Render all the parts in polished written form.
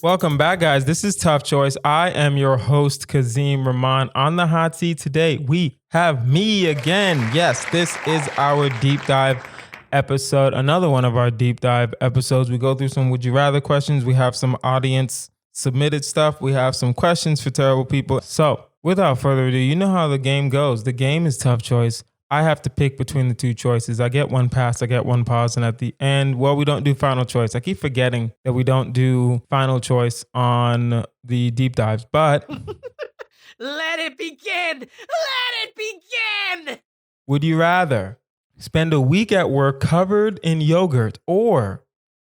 Welcome back, guys. This is Tough Choice. I am your host, Kazeem Rahman. On the hot seat today, we have me again. Yes, this is our deep dive episode. Another one of our deep dive episodes. We go through some would you rather questions. We have some audience submitted stuff. We have some questions for terrible people. So without further ado, you know how the game goes. The game is Tough Choice. I have to pick between the two choices. I get one pass, I get one pause, and at the end, well, we don't do final choice. I keep forgetting that we don't do final choice on the deep dives, but let it begin! Let it begin! Would you rather spend a week at work covered in yogurt or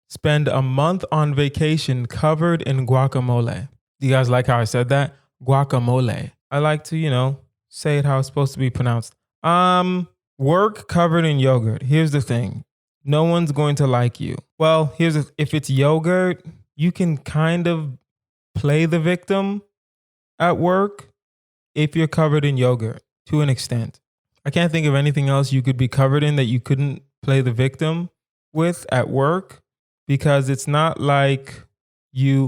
spend a month on vacation covered in guacamole? Do you guys like how I said that? Guacamole. I like to, say it how it's supposed to be pronounced. Work covered in yogurt. Here's the thing. No one's going to like you. Well, if it's yogurt, you can kind of play the victim at work if you're covered in yogurt to an extent. I can't think of anything else you could be covered in that you couldn't play the victim with at work, because it's not like now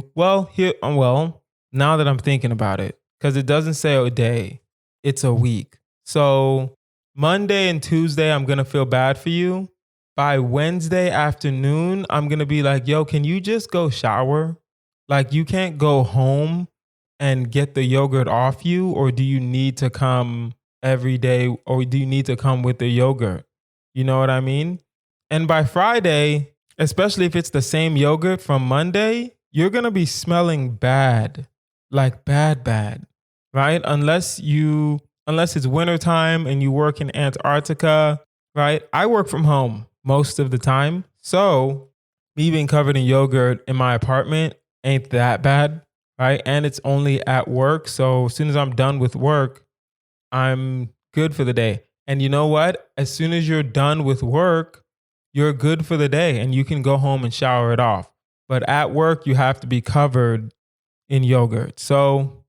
that I'm thinking about it, because it doesn't say a day, it's a week. So Monday and Tuesday, I'm going to feel bad for you. By Wednesday afternoon, I'm going to be like, yo, can you just go shower? Like, you can't go home and get the yogurt off you, or do you need to come every day, or do you need to come with the yogurt? You know what I mean? And by Friday, especially if it's the same yogurt from Monday, you're going to be smelling bad, like bad, right? Unless it's wintertime and you work in Antarctica, right? I work from home most of the time. So me being covered in yogurt in my apartment ain't that bad, right? And it's only at work. So as soon as I'm done with work, I'm good for the day. And you know what? As soon as you're done with work, you're good for the day and you can go home and shower it off. But at work, you have to be covered in yogurt. So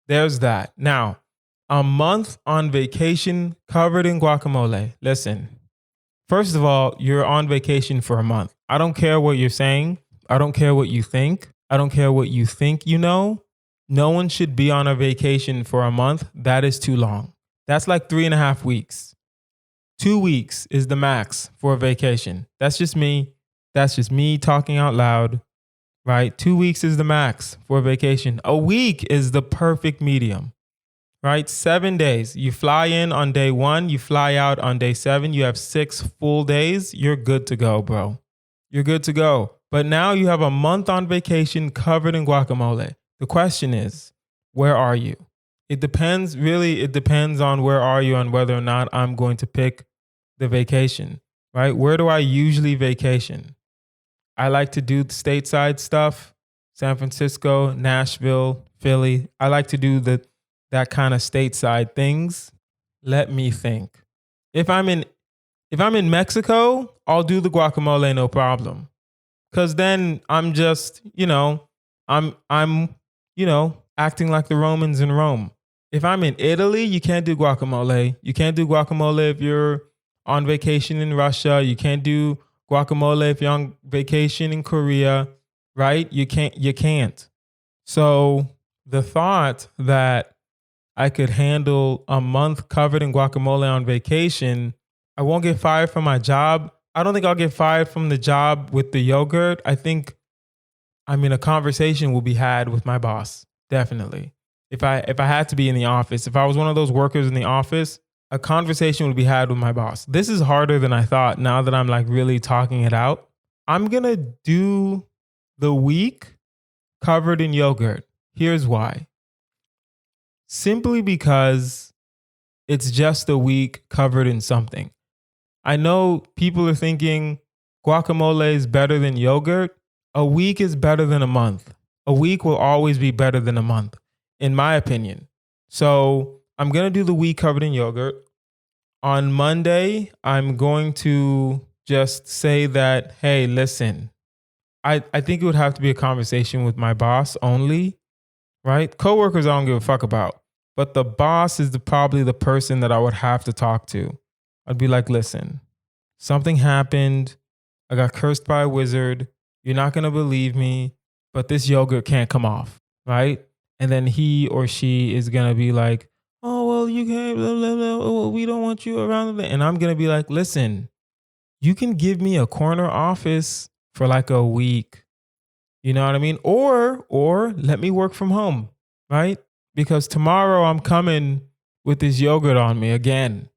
there's that. Now, a month on vacation covered in guacamole. Listen, first of all, you're on vacation for a month. I don't care what you're saying. I don't care what you think. I don't care what you think you know. No one should be on a vacation for a month. That is too long. That's like 3.5 weeks. 2 weeks is the max for a vacation. That's just me. That's just me talking out loud, right? 2 weeks is the max for a vacation. A week is the perfect medium. Right? 7 days. You fly in on day 1, you fly out on day 7. You have 6 full days. You're good to go, bro. You're good to go. But now you have a month on vacation covered in guacamole. The question is, where are you? It depends on where are you and whether or not I'm going to pick the vacation, right? Where do I usually vacation? I like to do stateside stuff, San Francisco, Nashville, Philly. I like to do that kind of stateside things. Let me think. If I'm in Mexico, I'll do the guacamole, no problem. Cause then I'm just, I'm acting like the Romans in Rome. If I'm in Italy, you can't do guacamole. You can't do guacamole if you're on vacation in Russia. You can't do guacamole if you're on vacation in Korea, right? You can't. So the thought that I could handle a month covered in guacamole on vacation, I won't get fired from my job. I don't think I'll get fired from the job with the yogurt. I mean, a conversation will be had with my boss, definitely. If I had to be in the office, if I was one of those workers in the office, a conversation would be had with my boss. This is harder than I thought now that I'm like really talking it out. I'm going to do the week covered in yogurt. Here's why. Simply because it's just a week covered in something. I know people are thinking guacamole is better than yogurt. A week is better than a month. A week will always be better than a month, in my opinion. So I'm going to do the week covered in yogurt. On Monday, I'm going to just say that, hey, listen, I think it would have to be a conversation with my boss only, right? Coworkers I don't give a fuck about. But the boss is probably the person that I would have to talk to. I'd be like, listen, something happened. I got cursed by a wizard. You're not going to believe me, but this yogurt can't come off, right? And then he or she is going to be like, oh, well, you can't, blah, blah, blah. Oh, we don't want you around. And I'm going to be like, listen, you can give me a corner office for like a week. You know what I mean? Or let me work from home, right? Because tomorrow I'm coming with this yogurt on me again,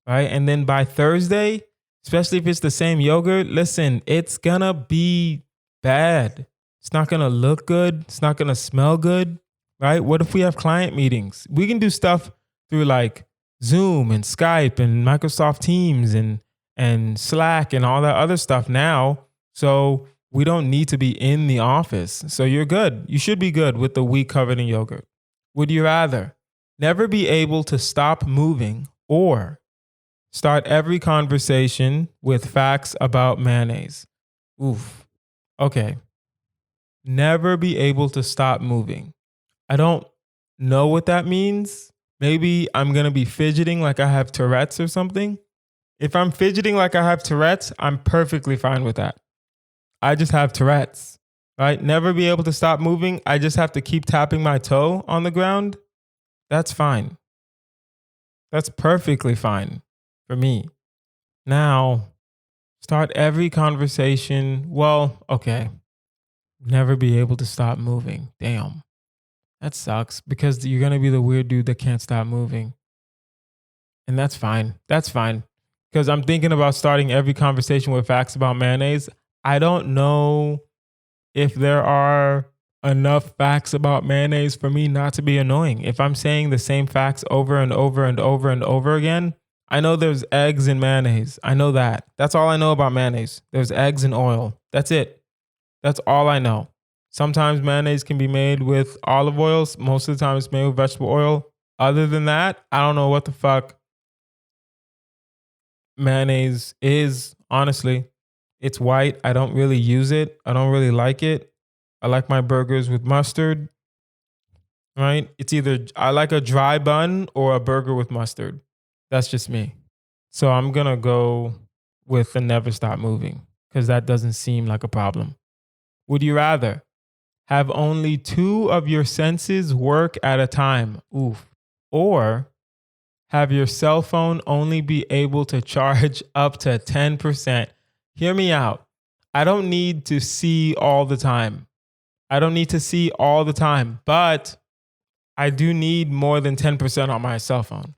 right? And then by Thursday, especially if it's the same yogurt, listen, it's gonna be bad. It's not gonna look good. It's not gonna smell good, right? What if we have client meetings? We can do stuff through like Zoom and Skype and Microsoft Teams and Slack and all that other stuff now. So we don't need to be in the office. So you're good. You should be good with the week covered in yogurt. Would you rather never be able to stop moving or start every conversation with facts about mayonnaise? Oof. Okay. Never be able to stop moving. I don't know what that means. Maybe I'm going to be fidgeting like I have Tourette's or something. If I'm fidgeting like I have Tourette's, I'm perfectly fine with that. I just have Tourette's, right? Never be able to stop moving. I just have to keep tapping my toe on the ground. That's fine. That's perfectly fine for me. Now, start every conversation. Well, okay. Never be able to stop moving. Damn. That sucks because you're going to be the weird dude that can't stop moving. And that's fine. That's fine. Because I'm thinking about starting every conversation with facts about mayonnaise. I don't know if there are enough facts about mayonnaise for me not to be annoying. If I'm saying the same facts over and over and over and over again, I know there's eggs in mayonnaise. I know that. That's all I know about mayonnaise. There's eggs and oil. That's it. That's all I know. Sometimes mayonnaise can be made with olive oils. Most of the time it's made with vegetable oil. Other than that, I don't know what the fuck mayonnaise is, honestly. It's white. I don't really use it. I don't really like it. I like my burgers with mustard, right? It's either I like a dry bun or a burger with mustard. That's just me. So I'm going to go with the never stop moving because that doesn't seem like a problem. Would you rather have only 2 of your senses work at a time? Oof. Or have your cell phone only be able to charge up to 10%. Hear me out. I don't need to see all the time. I don't need to see all the time, but I do need more than 10% on my cell phone.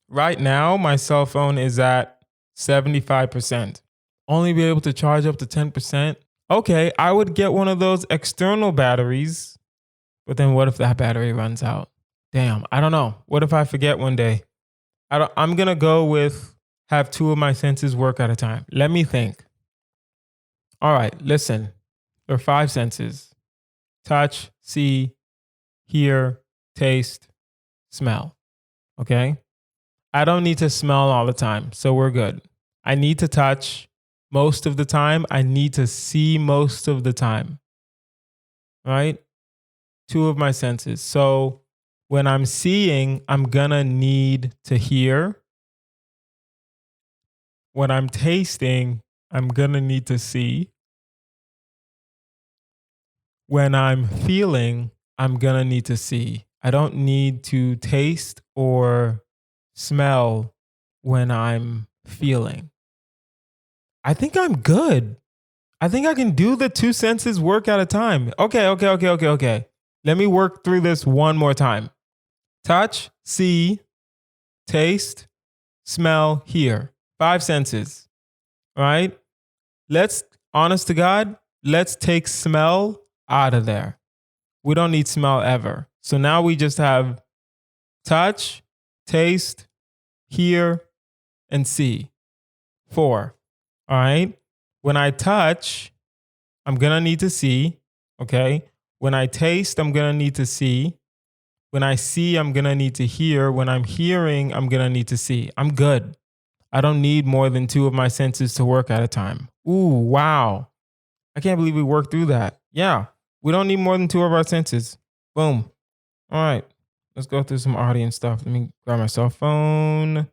Right now, my cell phone is at 75%. Only be able to charge up to 10%. Okay, I would get one of those external batteries, but then what if that battery runs out? Damn, I don't know. What if I forget one day? I'm going to go with have 2 of my senses work at a time. Let me think. All right, listen. There are 5 senses. Touch, see, hear, taste, smell. Okay? I don't need to smell all the time, so we're good. I need to touch most of the time. I need to see most of the time. Right? 2 of my senses. So when I'm seeing, I'm gonna need to hear. When I'm tasting, I'm gonna need to see. When I'm feeling, I'm gonna need to see. I don't need to taste or smell when I'm feeling. I think I'm good. I think I can do the 2 senses work at a time. Okay. Let me work through this one more time. Touch, see, taste, smell, hear. 5 senses, right? Honest to God, let's take smell out of there. We don't need smell ever. So now we just have touch, taste, hear, and see. 4, all right? When I touch, I'm going to need to see, okay? When I taste, I'm going to need to see. When I see, I'm going to need to hear. When I'm hearing, I'm going to need to see. I'm good. I don't need more than 2 of my senses to work at a time. Ooh, wow. I can't believe we worked through that. Yeah, we don't need more than 2 of our senses. Boom. All right, let's go through some audience stuff. Let me grab my cell phone.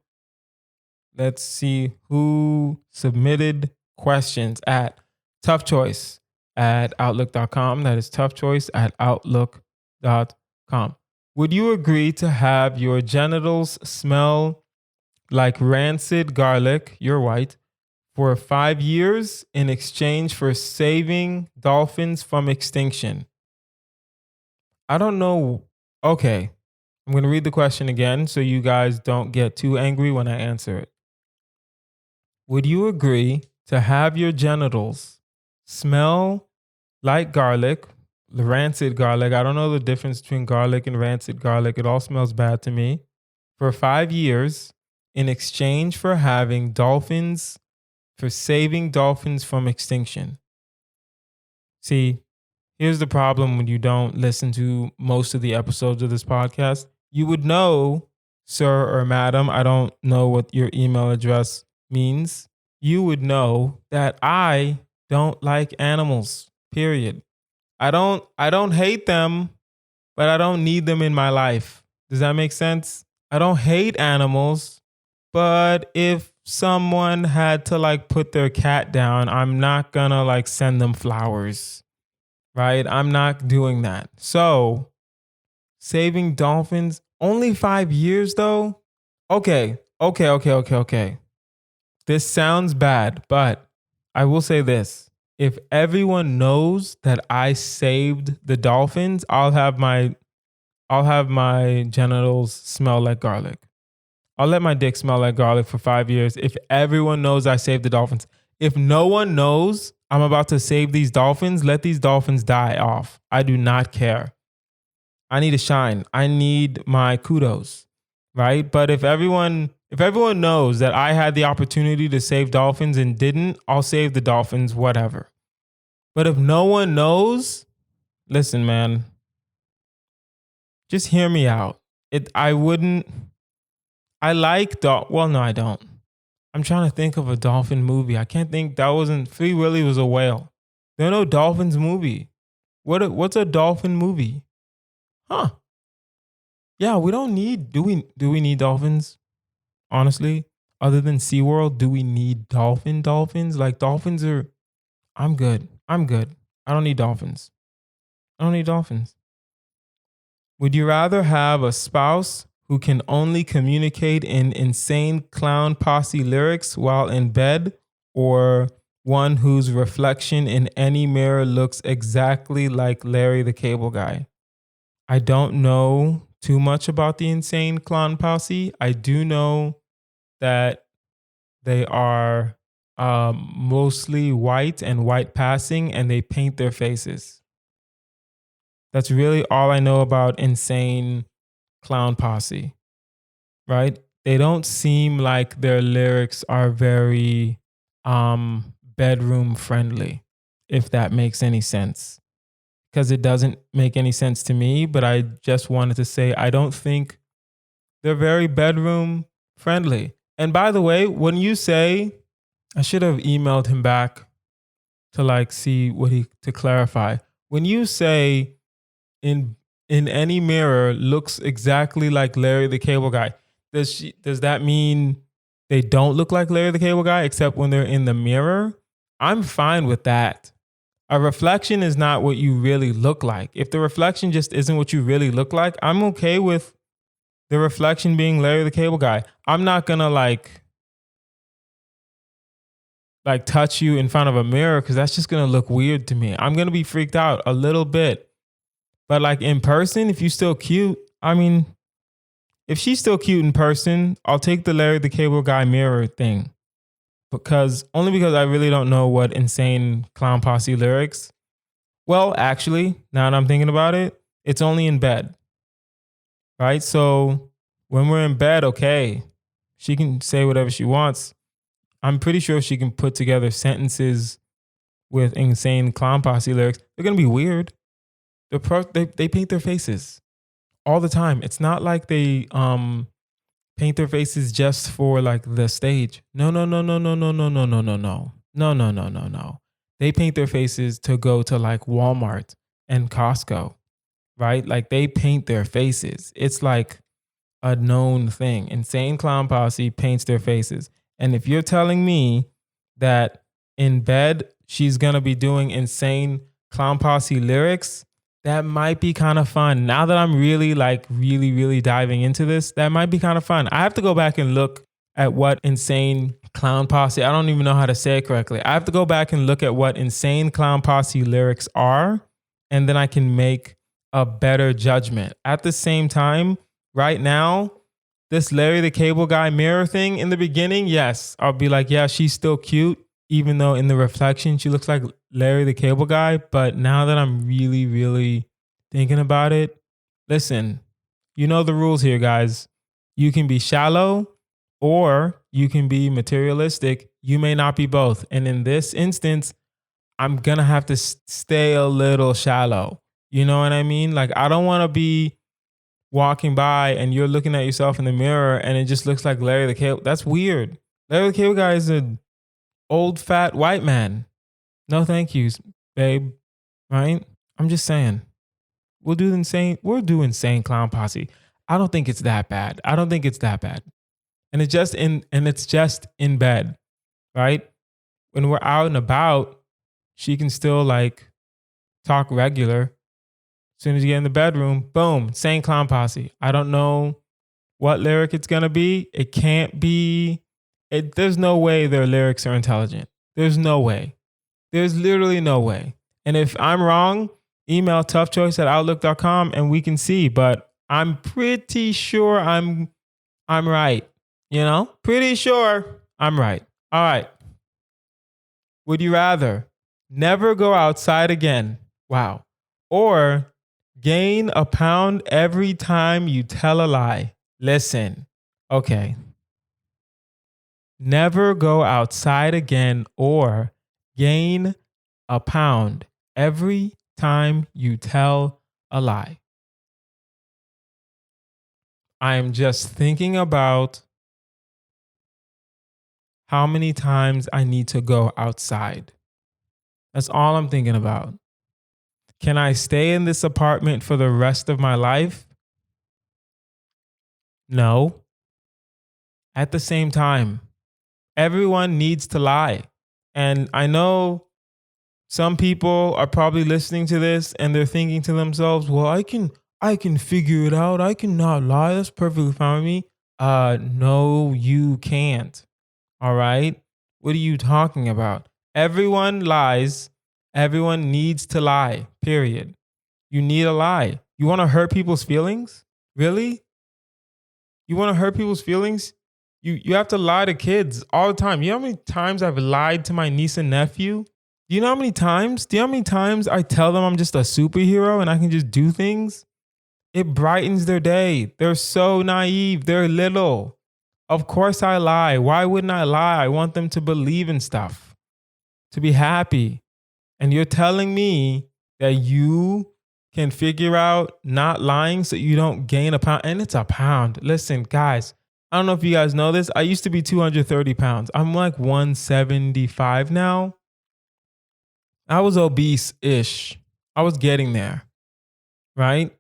Let's see who submitted questions at Tough Choice. toughchoice@outlook.com. That is toughchoice@outlook.com. Would you agree to have your genitals smell like rancid garlic, you're white, for 5 years in exchange for saving dolphins from extinction? I don't know. Okay. I'm going to read the question again so you guys don't get too angry when I answer it. Would you agree to have your genitals smell like garlic, rancid garlic? I don't know the difference between garlic and rancid garlic. It all smells bad to me. For 5 years in exchange for saving dolphins from extinction. See, here's the problem when you don't listen to most of the episodes of this podcast. You would know, sir or madam, I don't know what your email address means. You would know that I don't like animals, period. I don't hate them, but I don't need them in my life. Does that make sense? I don't hate animals, but if someone had to like put their cat down, I'm not gonna like send them flowers, right? I'm not doing that. So saving dolphins, only 5 years though? Okay. This sounds bad, but I will say this. If everyone knows that I saved the dolphins, I'll have my genitals smell like garlic. I'll let my dick smell like garlic for 5 years if everyone knows I saved the dolphins. If no one knows I'm about to save these dolphins, let these dolphins die off. I do not care. I need to shine. I need my kudos, right? But if everyone knows that I had the opportunity to save dolphins and didn't, I'll save the dolphins, whatever. But if no one knows, listen, man, just hear me out. I don't. I'm trying to think of a dolphin movie. I can't think. Free Willy was a whale. There are no dolphins movie. What's a dolphin movie? Huh. Yeah, we don't need, do we need dolphins? Honestly, other than SeaWorld, do we need dolphins? Like dolphins I'm good. I don't need dolphins. Would you rather have a spouse who can only communicate in insane clown posse lyrics while in bed, or one whose reflection in any mirror looks exactly like Larry the Cable Guy? I don't know too much about the insane clown posse. I do know that they are mostly white and white passing, and they paint their faces. That's really all I know about insane clown posse, right? They don't seem like their lyrics are very bedroom friendly, if that makes any sense. Because it doesn't make any sense to me, but I just wanted to say I don't think they're very bedroom friendly. And by the way, when you say, I should have emailed him back to like see to clarify. When you say in any mirror looks exactly like Larry the Cable Guy, does that mean they don't look like Larry the Cable Guy except when they're in the mirror? I'm fine with that. A reflection is not what you really look like. If the reflection just isn't what you really look like, I'm okay with the reflection being Larry the Cable Guy. I'm not gonna like touch you in front of a mirror because that's just gonna look weird to me. I'm gonna be freaked out a little bit. But like in person, if you're still cute, I mean, if she's still cute in person, I'll take the Larry the Cable Guy mirror thing. Because I really don't know what insane clown posse lyrics. Well, actually, now that I'm thinking about it, it's only in bed. Right? So when we're in bed, okay, she can say whatever she wants. I'm pretty sure she can put together sentences with insane clown posse lyrics. They're going to be weird. They paint their faces all the time. It's not like they paint their faces just for like the stage. No. They paint their faces to go to like Walmart and Costco, right? Like they paint their faces. It's like a known thing. Insane Clown Posse paints their faces. And if you're telling me that in bed, she's going to be doing insane Clown Posse lyrics. That might be kind of fun. Now that I'm really really diving into this, that might be kind of fun. I have to go back and look at what insane Clown Posse, I don't even know how to say it correctly. I have to go back and look at what insane Clown Posse lyrics are, and then I can make a better judgment. At the same time, right now, this Larry the Cable Guy mirror thing in the beginning, yes, I'll be like, yeah, she's still cute, even though in the reflection she looks like Larry the Cable Guy. But now that I'm really thinking about it, listen, you know the rules here, guys. You can be shallow or you can be materialistic. You may not be both. And in this instance, I'm going to have to stay a little shallow. You know what I mean? Like, I don't want to be walking by and you're looking at yourself in the mirror and it just looks like Larry the Cable. That's weird. Larry the Cable Guy is an old fat white man. No thank yous, babe. Right? I'm just saying. We'll do insane Clown Posse. I don't think it's that bad. And it's just in bed, right? When we're out and about, she can still like talk regular. As soon as you get in the bedroom, boom, insane Clown Posse. I don't know what lyric it's gonna be. It can't be. There's no way their lyrics are intelligent. There's no way. There's literally no way. And if I'm wrong, email toughchoice@outlook.com and we can see. But I'm pretty sure I'm right. You know, pretty sure I'm right. All right. Would you rather never go outside again? Wow. Or gain a pound every time you tell a lie? Listen. Okay. Never go outside again or gain a pound every time you tell a lie. I am just thinking about how many times I need to go outside. That's all I'm thinking about. Can I stay in this apartment for the rest of my life? No. At the same time, everyone needs to lie. And I know some people are probably listening to this and they're thinking to themselves, well, I can figure it out. I cannot lie. That's perfectly fine with me. No, you can't. All right. What are you talking about? Everyone lies. Everyone needs to lie, period. You need a lie. You want to hurt people's feelings? Really? You want to hurt people's feelings? You have to lie to kids all the time. You know how many times I've lied to my niece and nephew? Do you know how many times? Do you know how many times I tell them I'm just a superhero and I can just do things? It brightens their day. They're so naive. They're little. Of course I lie. Why wouldn't I lie? I want them to believe in stuff, to be happy. And you're telling me that you can figure out not lying so you don't gain a pound. And it's a pound. Listen, guys, I don't know if you guys know this. I used to be 230 pounds. I'm like 175 now. I was obese-ish. I was getting there, right?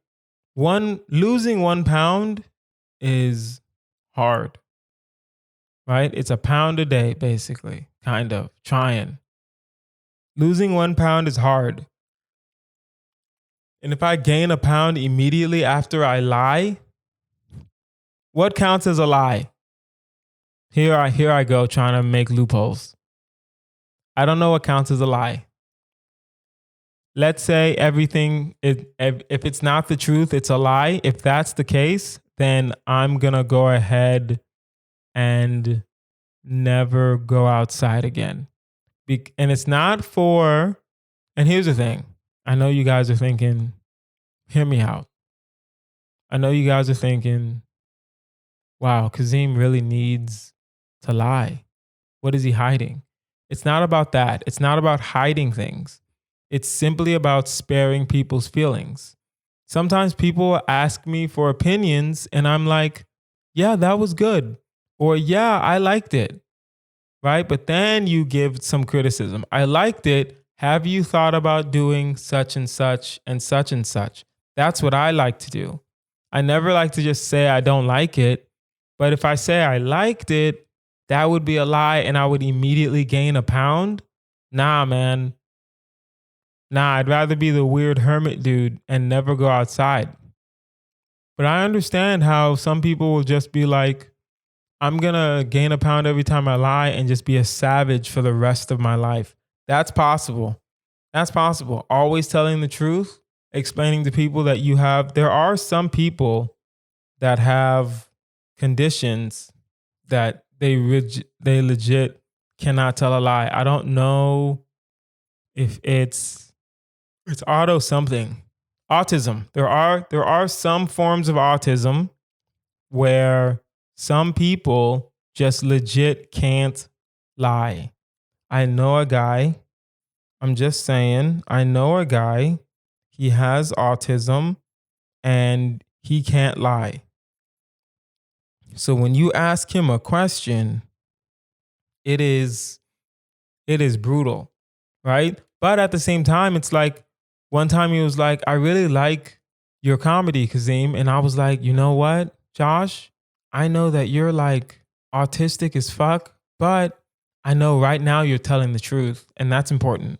Losing 1 pound is hard, right? It's a pound a day, basically, kind of, trying. Losing 1 pound is hard. And if I gain a pound immediately after I lie, what counts as a lie? Here I go trying to make loopholes. I don't know what counts as a lie. Let's say everything, if it's not the truth, it's a lie. If that's the case, then I'm going to go ahead and never go outside again. And it's not for, and here's the thing. I know you guys are thinking, hear me out. I know you guys are thinking, wow, Kazeem really needs to lie. What is he hiding? It's not about that. It's not about hiding things. It's simply about sparing people's feelings. Sometimes people ask me for opinions and I'm like, yeah, that was good. Or yeah, I liked it. Right? But then you give some criticism. I liked it. Have you thought about doing such and such and such and such? That's what I like to do. I never like to just say I don't like it. But if I say I liked it, that would be a lie and I would immediately gain a pound. Nah, man. Nah, I'd rather be the weird hermit dude and never go outside. But I understand how some people will just be like, I'm going to gain a pound every time I lie and just be a savage for the rest of my life. That's possible. That's possible. Always telling the truth, explaining to people that you have. There are some people that have conditions that they legit cannot tell a lie. I don't know if it's auto something. Autism. There are some forms of autism where some people just legit can't lie. I know a guy, I'm just saying, I know a guy, he has autism and he can't lie. So when you ask him a question, it is brutal, right? But at the same time, it's like one time he was like, I really like your comedy, Kazeem. And I was like, you know what, Josh? I know that you're like autistic as fuck, but I know right now you're telling the truth. And that's important.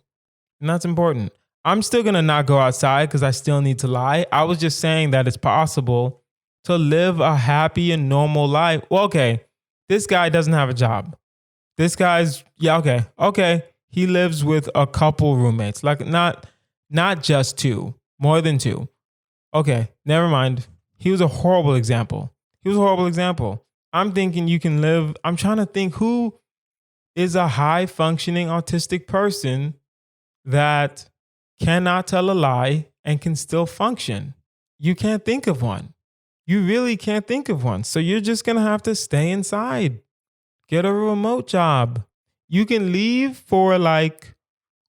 And that's important. I'm still going to not go outside because I still need to lie. I was just saying that it's possible to live a happy and normal life. Well, okay, this guy doesn't have a job. This guy's, yeah, okay. He lives with a couple roommates, like not just two, more than two. Okay, never mind. He was a horrible example. I'm thinking you can live, I'm trying to think who is a high functioning autistic person that cannot tell a lie and can still function. You can't think of one. You really can't think of one. So you're just going to have to stay inside. Get a remote job. You can leave for like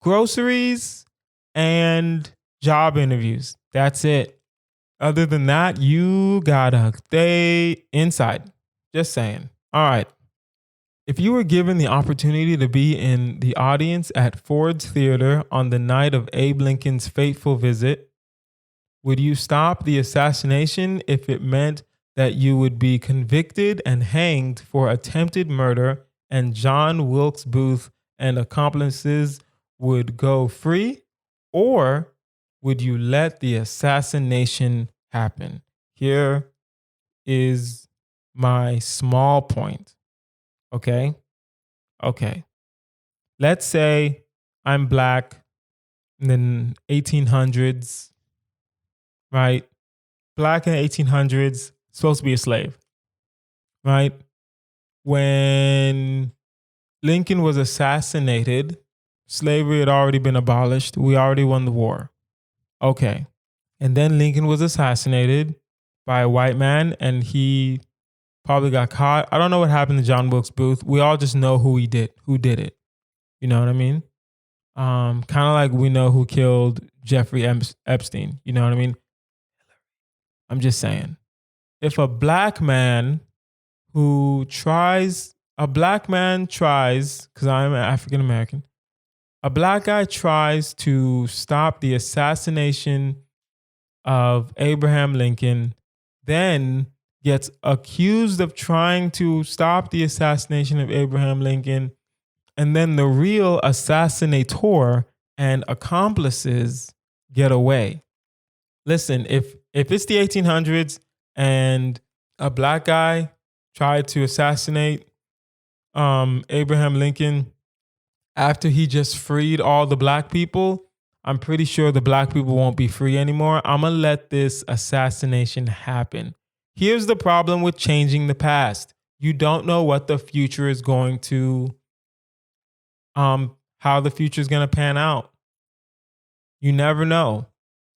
groceries and job interviews. That's it. Other than that, you gotta stay inside. Just saying. All right. If you were given the opportunity to be in the audience at Ford's Theater on the night of Abe Lincoln's fateful visit, would you stop the assassination if it meant that you would be convicted and hanged for attempted murder and John Wilkes Booth and accomplices would go free? Or would you let the assassination happen? Here is my small point. Okay. Let's say I'm black in the 1800s, right? Black in the 1800s, supposed to be a slave, right? When Lincoln was assassinated, slavery had already been abolished. We already won the war. Okay. And then Lincoln was assassinated by a white man and he probably got caught. I don't know what happened to John Wilkes Booth. We all just know who did it. You know what I mean? Kind of like we know who killed Jeffrey Epstein. You know what I mean? I'm just saying. If a black man tries, because I'm African American, a black guy tries to stop the assassination of Abraham Lincoln, then gets accused of trying to stop the assassination of Abraham Lincoln, and then the real assassinator and accomplices get away. Listen, if it's the 1800s and a black guy tried to assassinate Abraham Lincoln after he just freed all the black people, I'm pretty sure the black people won't be free anymore. I'm going to let this assassination happen. Here's the problem with changing the past. You don't know what the future is going to, how the future is going to pan out. You never know.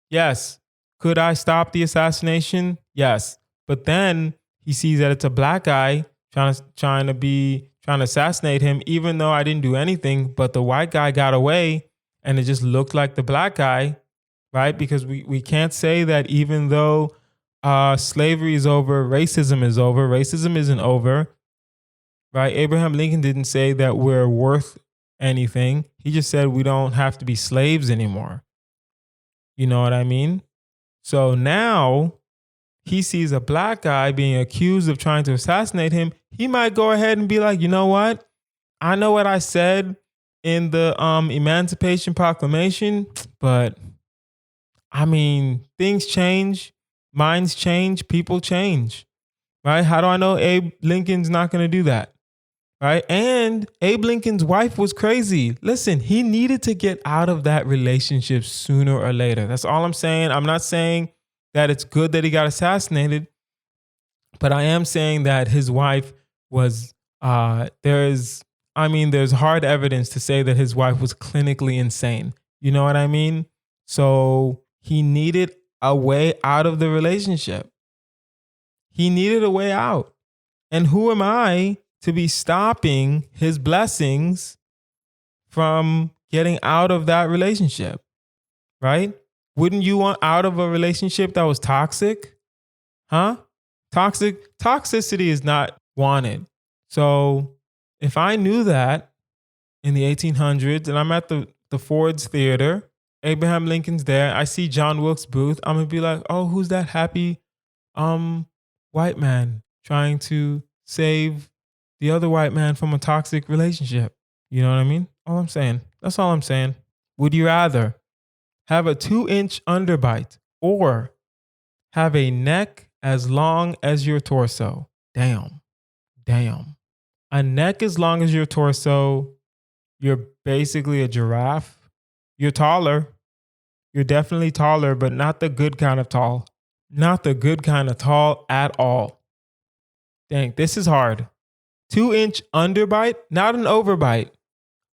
Yes. Could I stop the assassination? Yes. But then he sees that it's a black guy trying to assassinate him, even though I didn't do anything, but the white guy got away and it just looked like the black guy, right? Because we can't say that even though slavery is over, racism is over. Racism isn't over, right? Abraham Lincoln didn't say that we're worth anything. He just said we don't have to be slaves anymore. You know what I mean? So now he sees a black guy being accused of trying to assassinate him. He might go ahead and be like, you know what? I know what I said in the Emancipation Proclamation, but I mean, things change, minds change, people change, right? How do I know Abe Lincoln's not going to do that? Right. And Abe Lincoln's wife was crazy. Listen, he needed to get out of that relationship sooner or later. That's all I'm saying. I'm not saying that it's good that he got assassinated, but I am saying that his wife was, there's hard evidence to say that his wife was clinically insane. You know what I mean? So he needed a way out of the relationship. He needed a way out. And who am I to be stopping his blessings from getting out of that relationship, right? Wouldn't you want out of a relationship that was toxic? Huh? Toxicity is not wanted. So if I knew that in the 1800s and I'm at the Ford's Theater, Abraham Lincoln's there, I see John Wilkes Booth, I'm gonna be like, oh, who's that happy white man trying to save the other white man from a toxic relationship? You know what I mean? All I'm saying. That's all I'm saying. Would you rather have a 2-inch underbite or have a neck as long as your torso? Damn. A neck as long as your torso, you're basically a giraffe. You're taller. You're definitely taller, but not the good kind of tall. Not the good kind of tall at all. Dang, this is hard. 2-inch underbite, not an overbite.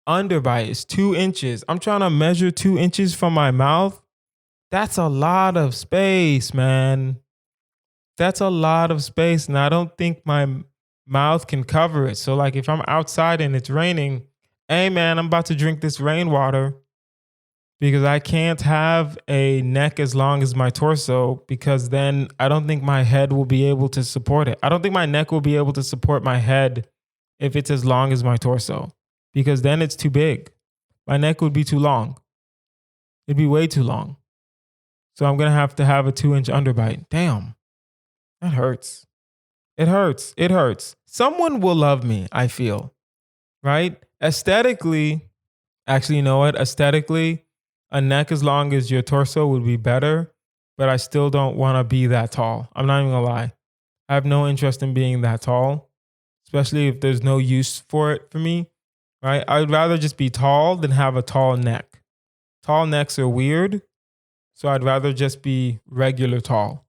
Underbite is 2 inches. I'm trying to measure 2 inches from my mouth. That's a lot of space, man. That's a lot of space. And I don't think my mouth can cover it. So like if I'm outside and it's raining, hey man, I'm about to drink this rainwater because I can't have a neck as long as my torso because then I don't think my head will be able to support it. I don't think my neck will be able to support my head if it's as long as my torso because then it's too big. My neck would be too long. It'd be way too long. So I'm going to have a 2-inch underbite. Damn, that hurts. It hurts. Someone will love me, I feel, right? Aesthetically, actually, you know what? Aesthetically, a neck as long as your torso would be better, but I still don't want to be that tall. I'm not even gonna lie. I have no interest in being that tall, especially if there's no use for it for me, right? I would rather just be tall than have a tall neck. Tall necks are weird, so I'd rather just be regular tall.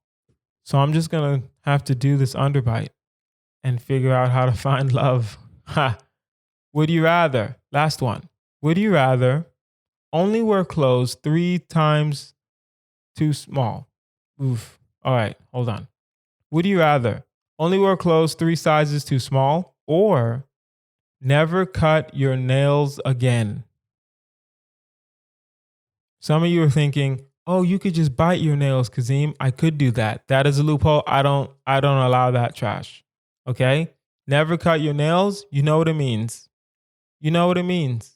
So I'm just gonna have to do this underbite and figure out how to find love. Ha. Would you rather, last one, would you rather only wear clothes 3 times too small? Oof. All right, hold on. Would you rather only wear clothes 3 sizes too small or never cut your nails again? Some of you are thinking, oh, you could just bite your nails, Kazeem. I could do that. That is a loophole. I don't allow that trash. Okay? Never cut your nails. You know what it means. You know what it means.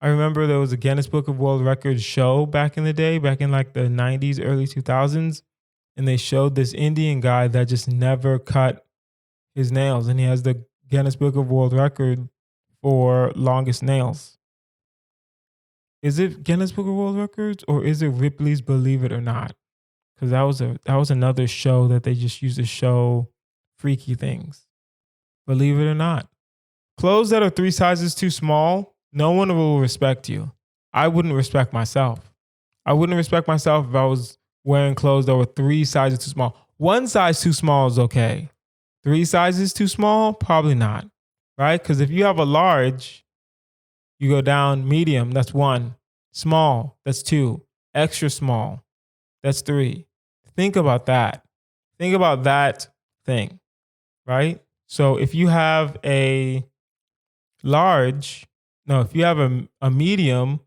I remember there was a Guinness Book of World Records show back in the day, back in like the 90s, early 2000s. And they showed this Indian guy that just never cut his nails. And he has the Guinness Book of World Record for longest nails. Is it Guinness Book of World Records or is it Ripley's Believe It or Not? Because that was another show that they just used to show freaky things. Believe it or not. Clothes that are 3 sizes too small, no one will respect you. I wouldn't respect myself. I wouldn't respect myself if I was wearing clothes that were 3 sizes too small. 1 size too small is okay. 3 sizes too small, probably not. Right? Because if you have a large, you go down medium, that's 1. Small, that's 2. Extra small, that's 3. Think about that. Think about that thing, right? So if you have a if you have a medium,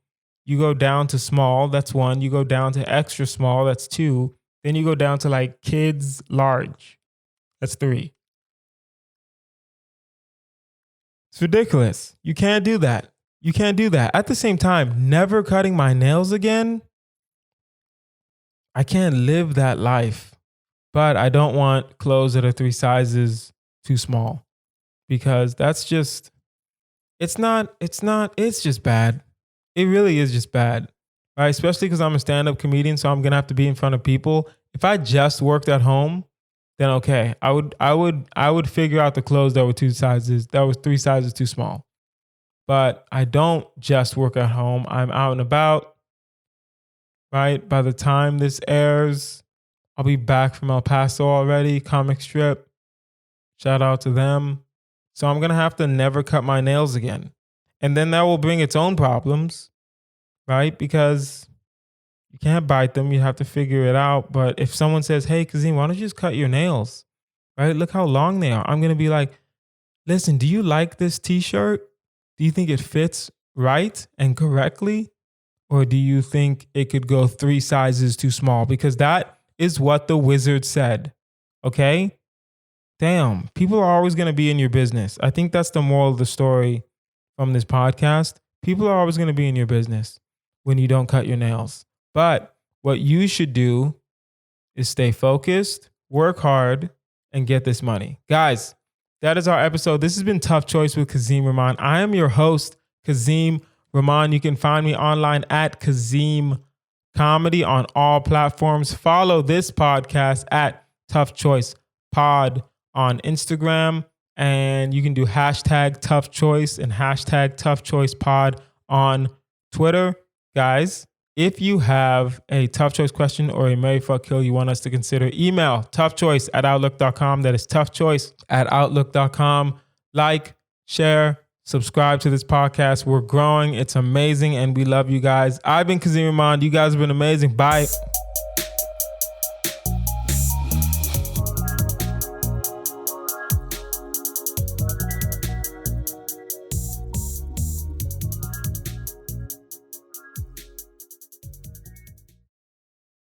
you go down to small, that's 1. You go down to extra small, that's 2. Then you go down to like kids large, that's 3. It's ridiculous. You can't do that. You can't do that. At the same time, never cutting my nails again. I can't live that life. But I don't want clothes that are 3 sizes too small because that's just It's just bad. It really is just bad. Right? Especially because I'm a stand-up comedian, so I'm gonna have to be in front of people. If I just worked at home, then okay. I would figure out the clothes that were three sizes too small. But I don't just work at home. I'm out and about. Right? By the time this airs, I'll be back from El Paso already, comic strip. Shout out to them. So I'm going to have to never cut my nails again. And then that will bring its own problems, right? Because you can't bite them. You have to figure it out. But if someone says, hey, Kazeem, why don't you just cut your nails? Right? Look how long they are. I'm going to be like, listen, do you like this t-shirt? Do you think it fits right and correctly? Or do you think it could go 3 sizes too small? Because that is what the wizard said. Okay? Damn, people are always going to be in your business. I think that's the moral of the story from this podcast. People are always going to be in your business when you don't cut your nails. But what you should do is stay focused, work hard, and get this money. Guys, that is our episode. This has been Tough Choice with Kazeem Rahman. I am your host, Kazeem Rahman. You can find me online at Kazeem Comedy on all platforms. Follow this podcast at Tough Choice Pod on Instagram, and you can do hashtag Tough Choice and hashtag Tough Choice Pod on Twitter. Guys, if you have a tough choice question or a marry, fuck, kill you want us to consider, email toughchoice@outlook.com. That is toughchoice@outlook.com. Like, share, subscribe to this podcast. We're growing. It's amazing, and we love you guys. I've been Kazeem Rahman. You guys have been amazing. Bye.